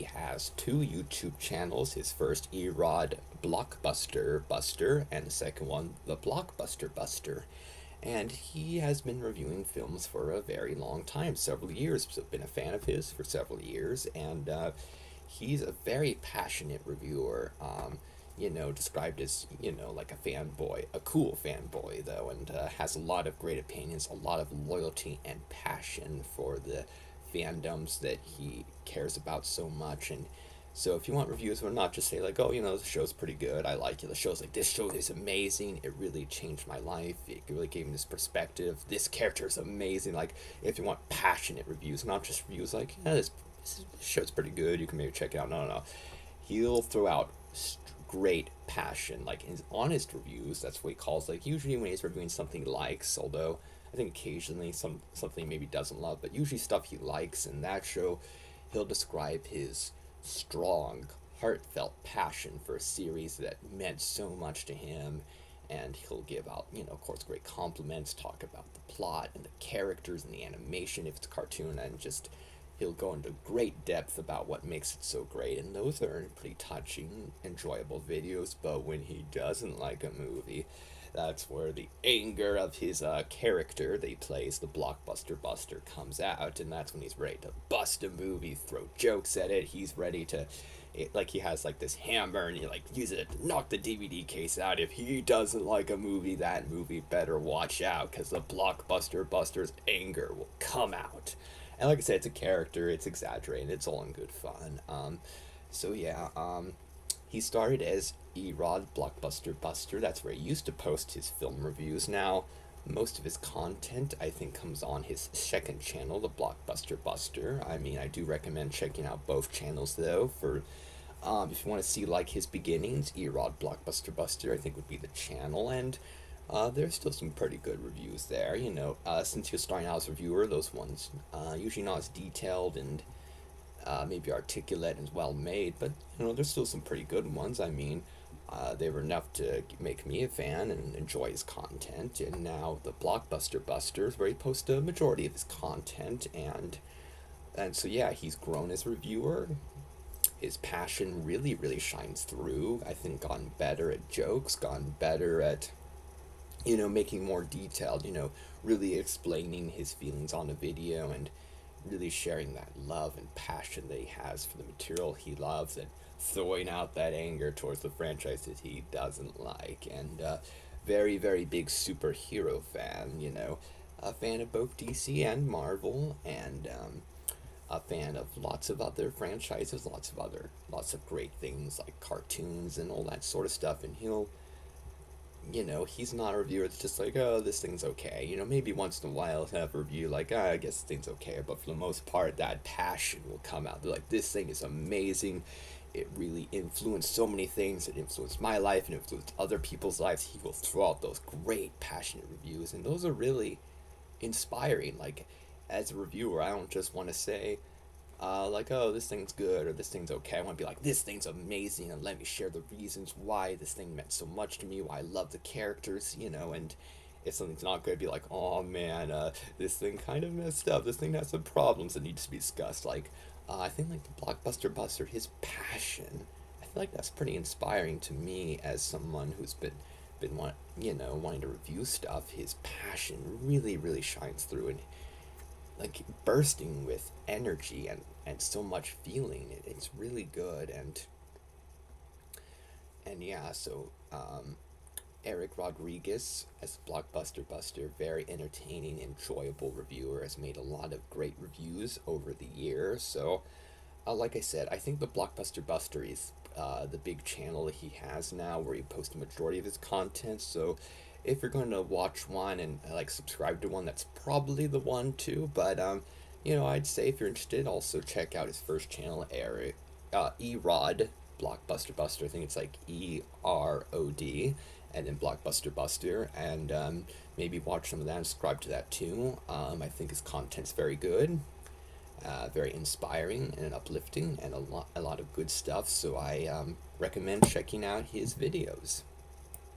has two YouTube channels. His first, Erod Blockbuster Buster, and the second one, the Blockbuster Buster. And he has been reviewing films for a very long time, several years. So I've been a fan of his for several years, and he's a very passionate reviewer. Described as, like a fanboy, a cool fanboy, though, and has a lot of great opinions, a lot of loyalty and passion for the fandoms that he cares about so much. And so if you want reviews where not just say like, oh, the show's pretty good, I like it, the show's like, this show is amazing, it really changed my life, it really gave me this perspective, this character is amazing. Like, if you want passionate reviews, not just reviews like, yeah, this show's pretty good, you can maybe check it out. No, no, no. He'll throw out great passion, like his honest reviews. That's what he calls, like, usually when he's reviewing something he likes, although I think occasionally something maybe doesn't love, but usually stuff he likes. In that show, he'll describe his strong, heartfelt passion for a series that meant so much to him, and he'll give out, of course, great compliments, talk about the plot and the characters and the animation if it's a cartoon, and just he'll go into great depth about what makes it so great. And those are pretty touching, enjoyable videos. But when he doesn't like a movie, that's where the anger of his character that he plays, the Blockbuster Buster, comes out, and that's when he's ready to bust a movie, throw jokes at it. He's ready to, like, he has like this hammer, and he like use it to knock the DVD case out. If he doesn't like a movie, that movie better watch out, because the Blockbuster Buster's anger will come out. And like I said, it's a character, it's exaggerated, it's all in good fun. He started as Erod Blockbuster Buster. That's where he used to post his film reviews. Now, most of his content, I think, comes on his second channel, the Blockbuster Buster. I mean, I do recommend checking out both channels, though, for if you want to see, like, his beginnings. Erod Blockbuster Buster, I think, would be the channel, and there's still some pretty good reviews there. Since he was starting out as a reviewer, those ones usually not as detailed and maybe articulate and well made, but there's still some pretty good ones. I mean, they were enough to make me a fan and enjoy his content. And now the Blockbuster Busters, where he posts a majority of his content, and so yeah, he's grown as a reviewer. His passion really, really shines through. I think gotten better at jokes, gotten better at making more detailed, really explaining his feelings on the video, and really sharing that love and passion that he has for the material he loves, and throwing out that anger towards the franchise that he doesn't like. And very, very big superhero fan, a fan of both DC and Marvel, and a fan of lots of other franchises, lots of great things like cartoons and all that sort of stuff. And he's not a reviewer that's just like, oh, this thing's okay. Maybe once in a while he'll have a review like, I guess this thing's okay. But for the most part, that passion will come out. They're like, this thing is amazing. It really influenced so many things. It influenced my life and influenced other people's lives. He will throw out those great, passionate reviews. And those are really inspiring. Like, as a reviewer, I don't just want to say, like, oh, this thing's good or this thing's okay. I want to be like, this thing's amazing, and let me share the reasons why this thing meant so much to me, why I love the characters, and if something's not good, be like, oh man, this thing kind of messed up. This thing has some problems that need to be discussed. Like, I think like the Blockbuster Buster, his passion, I feel like that's pretty inspiring to me as someone who's been wanting to review stuff. His passion really, really shines through, and like bursting with energy and so much feeling. It's really good. And yeah, so Eric Rodriguez as Blockbuster Buster, very entertaining, enjoyable reviewer, has made a lot of great reviews over the years. So like I said, I think the Blockbuster Buster is the big channel that he has now, where he posts the majority of his content. So if you're going to watch one and like subscribe to one, that's probably the one too. But I'd say if you're interested, also check out his first channel, Erod Blockbuster Buster. I think it's like EROD, and then Blockbuster Buster, and maybe watch some of that and subscribe to that too. I think his content's very good, very inspiring and uplifting, and a lot of good stuff. So I recommend checking out his videos.